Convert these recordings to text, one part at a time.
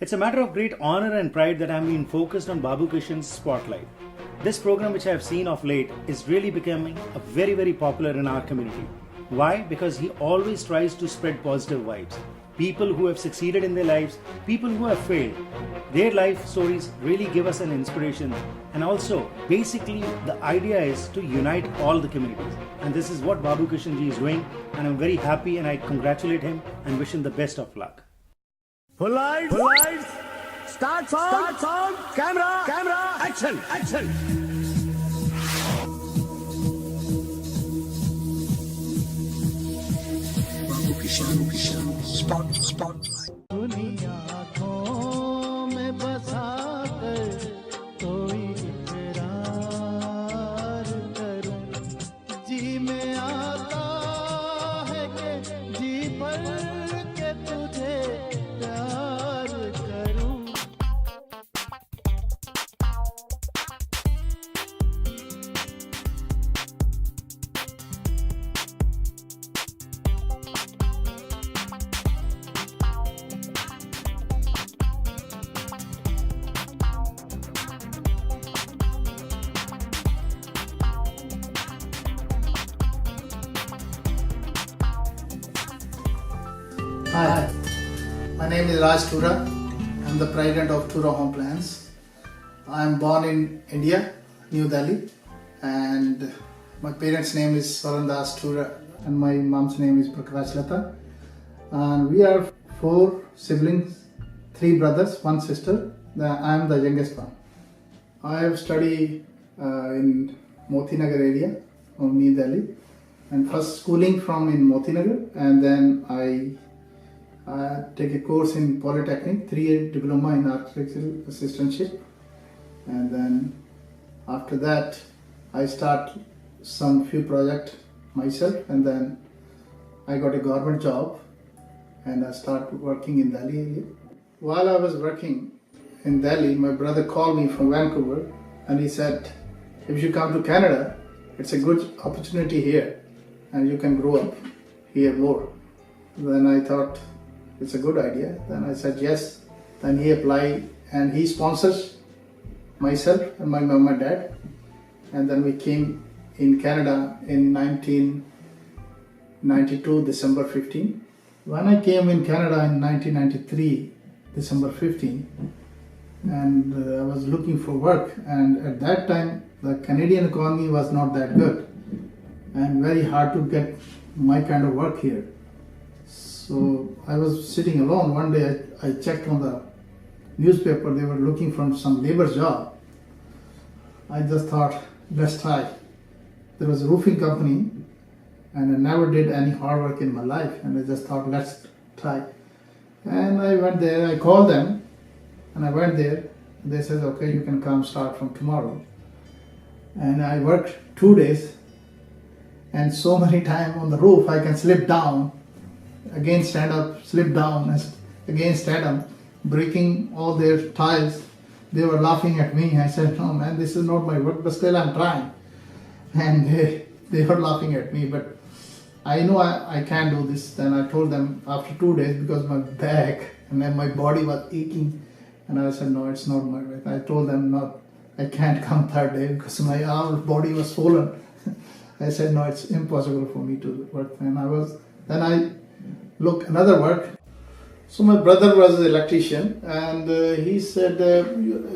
It's a matter of great honor and pride that I'm being focused on BabuKishan's spotlight. This program, which I have seen of late, is really becoming very popular in our community. Why? Because he always tries to spread positive vibes. People who have succeeded in their lives, people who have failed, their life stories really give us an inspiration. And also, basically, the idea is to unite all the communities. And this is what BabuKishan ji is doing. And I'm very happy and I congratulate him and wish him the best of luck. Full lights, start sound, camera, action. BabuKishan's spotlight. दुनिया आँखों में बसा कर कोई इकरार करूं, जी में आता है कि जी भर के तुझे प्यार करूं. Hi, my name is Raj Toora. I'm the president of Toora Home Plans. I'm born in India, New Delhi, and my parents' name is Raj Toora and my mom's name is Lata. And we are 4 siblings, 3 brothers, 1 sister. I'm the youngest one. I have studied in Moti Nagar area of New Delhi, and first schooling from in Moti Nagar, and then I take a course in Polytechnic, 3-year diploma in architectural assistantship, and then after that I start some few projects myself, and then I got a government job and I start working in Delhi. While I was working in Delhi, my brother called me from Vancouver and he said, if you come to Canada, it's a good opportunity here and you can grow up here more. Then I thought, it's a good idea. Then I said yes. Then he applied and he sponsors myself and my mom and dad. And then we came in Canada in 1992, December 15. When I came in Canada in 1993, December 15, and I was looking for work, and at that time the Canadian economy was not that good and very hard to get my kind of work here. So I was sitting alone. One day I checked on the newspaper, they were looking for some labor job. I just thought, let's try. There was a roofing company and I never did any hard work in my life, and I just thought, let's try. And I went there, I called them and I went there. They said, okay, you can come start from tomorrow. And I worked 2 days, and so many times on the roof I can slip down, again stand up, slip down, again stand up, breaking all their tiles. They were laughing at me. I said, no man, this is not my work, but still I'm trying. And they were laughing at me, but I know I can't do this. Then I told them after 2 days, because my back and then my body was aching, and I said, no, it's not my work. I told them, no, I can't come 3rd day because my whole body was swollen. I said, no, it's impossible for me to work. And then I look another work. So my brother was an electrician, and he said,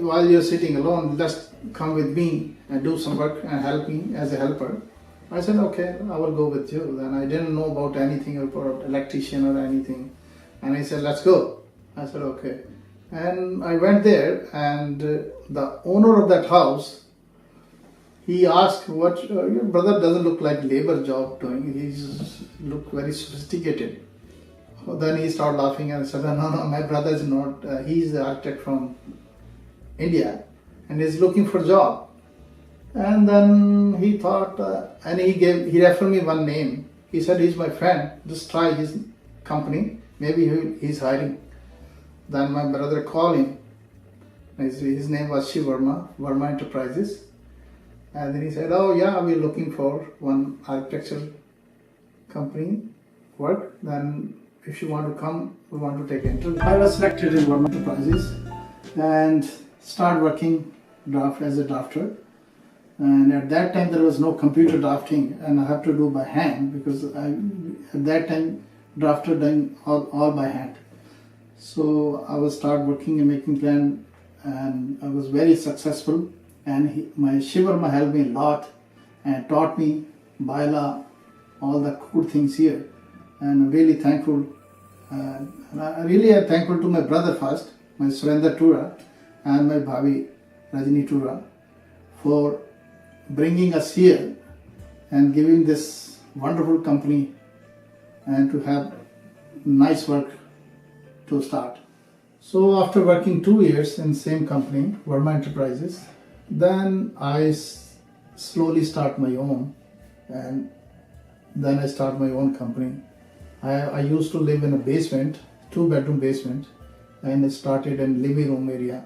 while you're sitting alone, just come with me and do some work and help me as a helper. I said, okay, I will go with you. Then I didn't know about anything about electrician or anything, and he said, let's go. I said, okay. And I went there, and the owner of that house, he asked, what your brother doesn't look like labor job doing, he's look very sophisticated. Then he started laughing and said, no, my brother is not, he's the architect from India and he's looking for a job. And then he thought, and he referred me one name. He said, he's my friend, just try his company, maybe he's hiring. Then my brother called him. His name was Shiv Verma Enterprises. And then he said, oh yeah, we're looking for one architecture company work. Then if you want to come, we want to take interview. I was selected in Verma Enterprises and start working as a drafter. And at that time there was no computer drafting, and I have to do by hand because at that time drafter done all by hand. So I was start working and making plan, and I was very successful. And my Shivarma helped me a lot and taught me Baila, all the good things here. And I'm really thankful. And I really am thankful to my brother first, my Surendra Toora, and my Bhabi Rajni Toora for bringing us here and giving this wonderful company and to have nice work to start. So after working 2 years in same company, Verma Enterprises, then I slowly start my own, and then I start my own company. I used to live in a basement, 2-bedroom basement, and I started in living room area.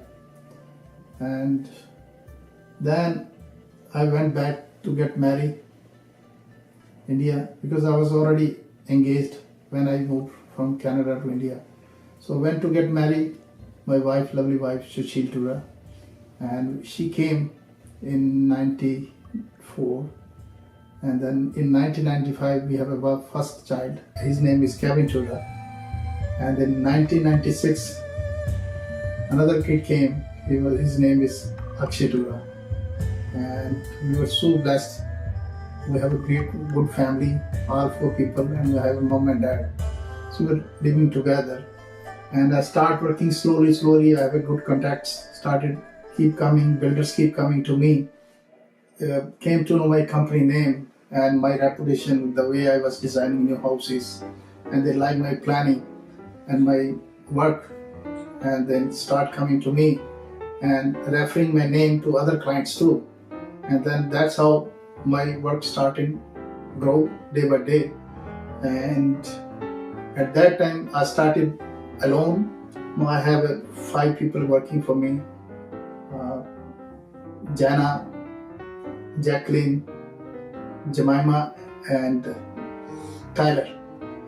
And then I went back to get married India because I was already engaged when I moved from Canada to India. So went to get married, my wife, lovely wife, Sushil Toora, and she came in 94, and then in 1995 we have our first child. His name is Kevin Toora, and in 1996 another kid came. His name is Akshay Toora, and we were so blessed. We have a great, good family, all 4 people, and we have a mom and dad. So we're living together. And I start working slowly. I have a good contacts. Keep coming, builders keep coming to me. Came to know my company name and my reputation, the way I was designing new houses. And they like my planning and my work. And then start coming to me and referring my name to other clients too. And then that's how my work started grow day by day. And at that time I started alone. Now I have 5 people working for me. Jana, Jacqueline, Jemima, and Tyler.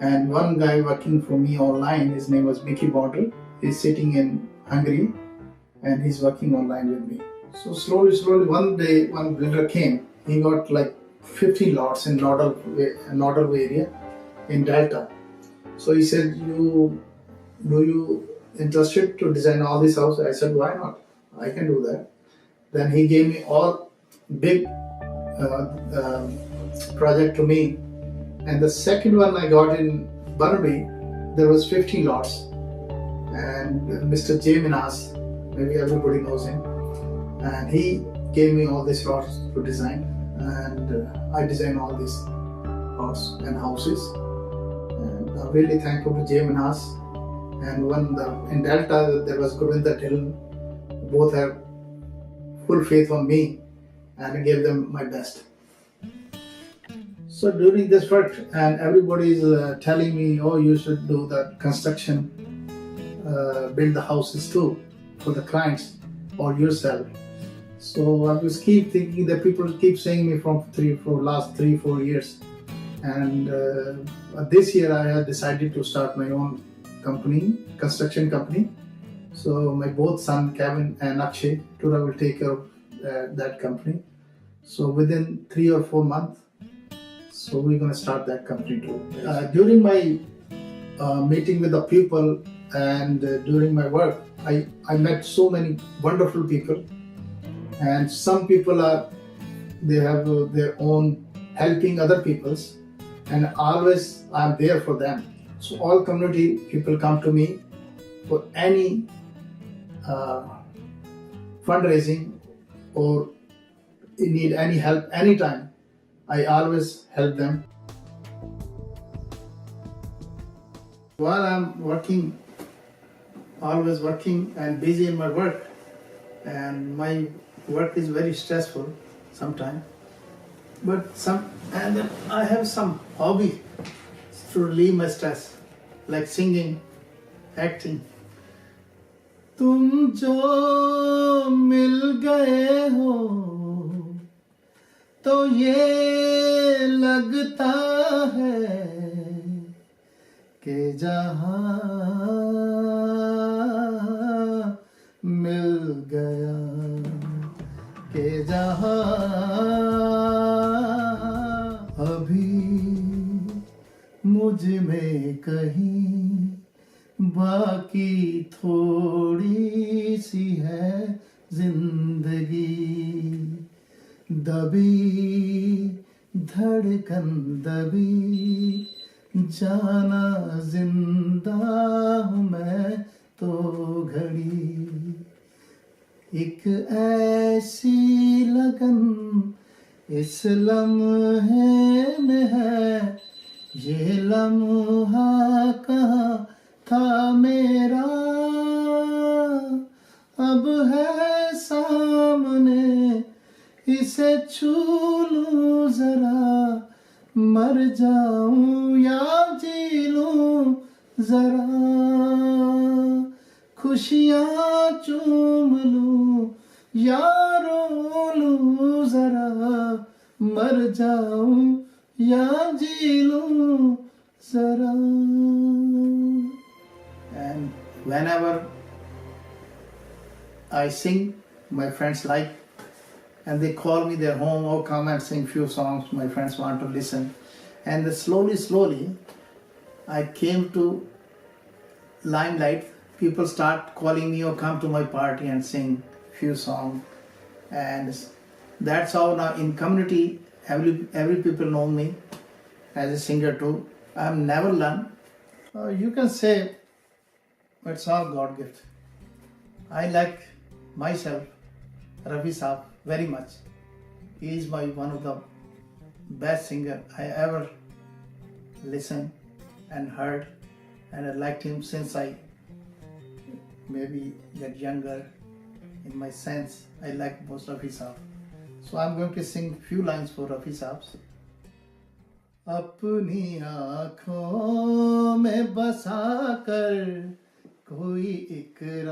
And one guy working for me online, his name was Mickey Bonder. He's sitting in Hungary and he's working online with me. So slowly, one day, one builder came. He got like 50 lots in Nodal area in Delta. So he said, do you interested to design all this house? I said, why not? I can do that. Then he gave me all big project to me. And the second one I got in Burnaby, there was 50 lots. And Mr. J. Minas, maybe everybody knows him. And he gave me all these lots to design. And I designed all these lots and houses. And I'm really thankful to J. Minas. And in Delta, there was Govinda Dhill. Both have full faith on me, and I gave them my best. So during this work, and everybody is telling me, oh, you should do the construction, build the houses too for the clients or yourself. So I was keep thinking that people keep saying me from last 3-4 years. And this year I have decided to start my own company, construction company. So my both son Kevin and Akshay Toora will take care of that company. So within 3 or 4 months, so we're going to start that company too. During my meeting with the people and during my work, I met so many wonderful people. And some people they have their own helping other people's, and always I'm there for them. So all community people come to me for any fundraising or need any help anytime. I always help them. While I'm working, always working and busy in my work, and my work is very stressful sometimes. And then I have some hobby to relieve my stress, like singing, acting. तुम जो मिल गए हो तो ये लगता है के जहां मिल गया, के जहां अभी मुझ में कहीं बाकी थोड़ी सी है जिंदगी, दबी धड़कन दबी, जाना जिंदा हूँ मैं तो घड़ी, एक ऐसी लगन इस लम्हे में है, ये लम्हा कहाँ था मेरा, अब है सामने इसे छू लूं जरा, मर जाऊं या जी लूं जरा, खुशियाँ चूम लूं या रो लूं जरा, मर जाऊं या जी लूं जरा. And whenever I sing, my friends like, and they call me their home, or come and sing few songs my friends want to listen. And slowly I came to limelight. People start calling me or come to my party and sing few songs, and that's how now in community every people know me as a singer too. I've never learned. You can say it's all God gift. I like myself, Rafi Saab, very much. He is one of the best singer I ever listened and heard, and I liked him since I maybe get younger. In my sense, I like most Rafi Saab. So I'm going to sing few lines for Rafi Saab. अपनी आँखों में बसा कर कोई इकरार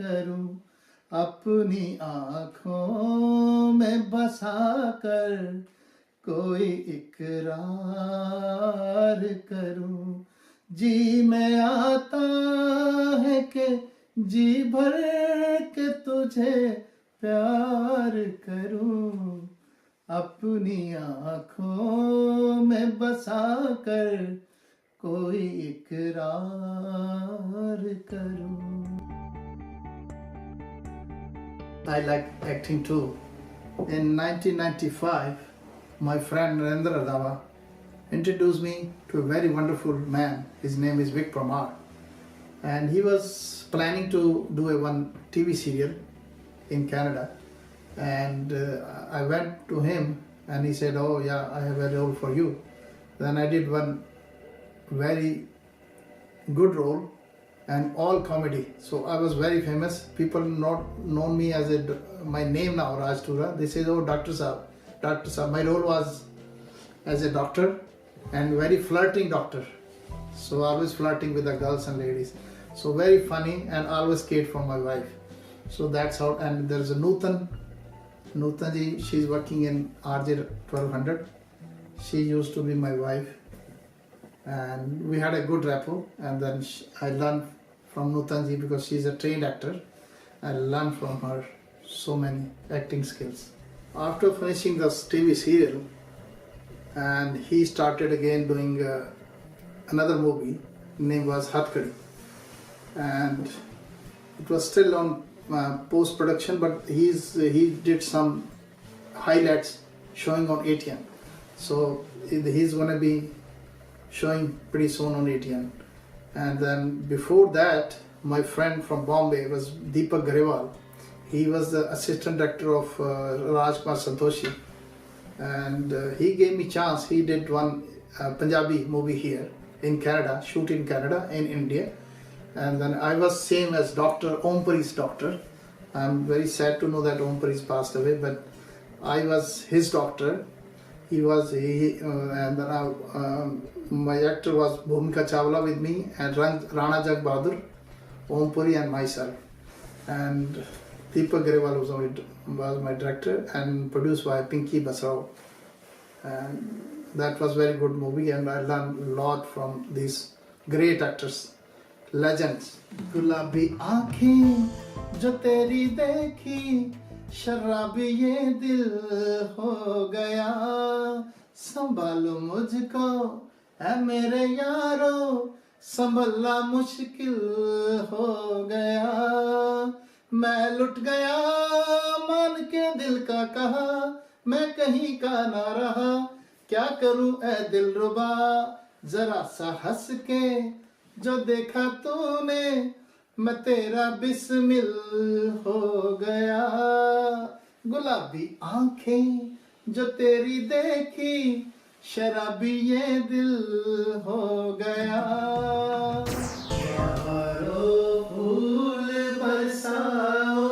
करूं, अपनी आँखों में बसा कर कोई इकरार करूं, जी में आता है कि जी भर के तुझे प्यार करूं, अपनी आँखों में बसा कर कोई इकरार करूं. I like acting too. In 1995, my friend Narendra Randhawa introduced me to a very wonderful man. His name is Vic Pramar, and he was planning to do one TV serial in Canada. And I went to him and he said, oh yeah, I have a role for you. Then I did one very good role and all comedy. So I was very famous. People not known me as my name now, Raj Toora. They say, oh, Dr. Saab, Dr. Saab. My role was as a doctor and very flirting doctor. So always flirting with the girls and ladies. So very funny and always cared for my wife. So that's how. And there's a Nutan ji, she's working in RJ 1200. She used to be my wife, and we had a good rapport. And then I learned from Nutan ji because she's a trained actor. I learned from her so many acting skills. After finishing this TV serial, and he started again doing another movie. Name was Hatkadi, and it was still on post production, but he did some highlights showing on ATN. So he's gonna be showing pretty soon on ATN. And then before that, my friend from Bombay was Deepak Garewal. He was the assistant director of Raj Toora, and he gave me chance. He did one Punjabi movie here in Canada, shoot in Canada, in India. And then I was same as Dr. Om Puri's doctor. I'm very sad to know that Om Puri's passed away, but I was his doctor. And then my actor was Bhumika Chawla with me, and Rana Jag Bahadur, Om Puri and myself. And Deepak Garewal was my director, and produced by Pinky Basrao. And that was very good movie, and I learned a lot from these great actors, legends. गुलाबी आँखें जो तेरी देखी, शराबी ये दिल हो गया, संभालो मुझको ऐ मेरे यारो, संभलना मुश्किल हो गया, मैं लुट गया मान के दिल का कहा, मैं कहीं का ना रहा, क्या करूं ऐ दिलरुबा, जरा सा हंस के जो देखा तूने, मैं तेरा बिस्मिल हो गया, गुलाबी आंखें जो तेरी देखी, शराबी ये दिल हो गया, बहारो फूल बरसाओ,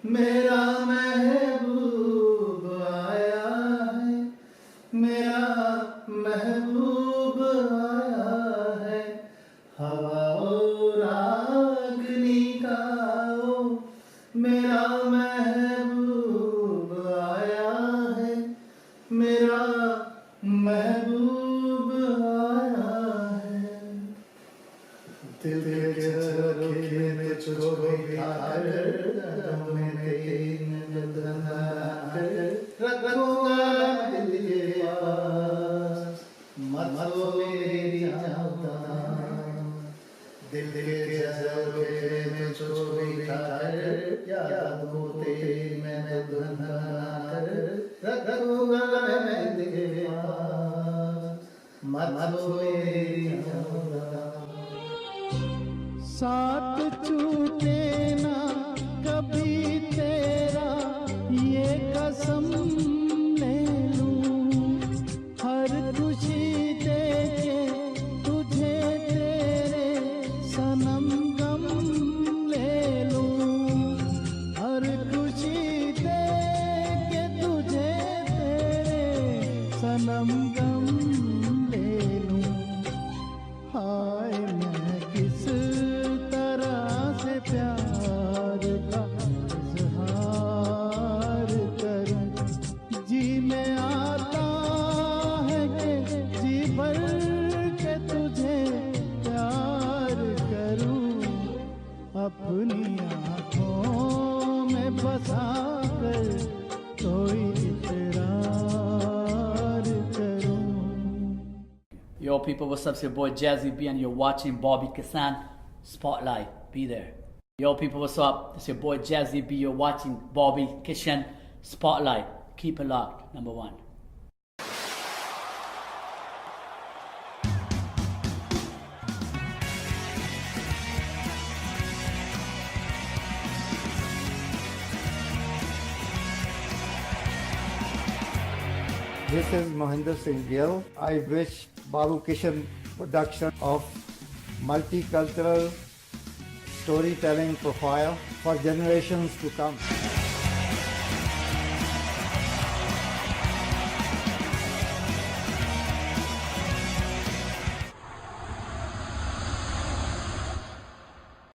मेरा महबूब आया है, मेरा महबूब आया है, हवाओ रागनी गाओ, मेरा महबूब आया है, मेरा महबूब आया है, दिल के झरोखे में तुझको बिठाकर, में रखूंगा दिल के पास, मत लो मेरी जान, दिल के झरोखे में तुझको बिठाकर, यादों तेरी मैं दुल्हन बनाकर, रखूंगा मैं दिल के पास, मत लो मेरी जान। साथ छूटे ना कभी तेरा, ये कसम ले लूं, हर खुशी दे के तुझे तेरे सनम गम ले लूं, हर खुशी दे के तुझे तेरे सनम गम ले लूं, हाय मैं किस तरह से प्यार का इजहार करूं, जी में आता है कि जी भर के तुझे प्यार करूं, अपनी आँखों में बसा कर कोई इकरार करूं। Yo people, what's up? It's your boy Jazzy B and you're watching BabuKishan's Spotlight. Be there. Yo people, what's up? It's your boy Jazzy B. You're watching BabuKishan's Spotlight. Keep it locked. Number one. This is Mohinder Singh Gill. I wish BabuKishan production of multicultural storytelling profile for generations to come.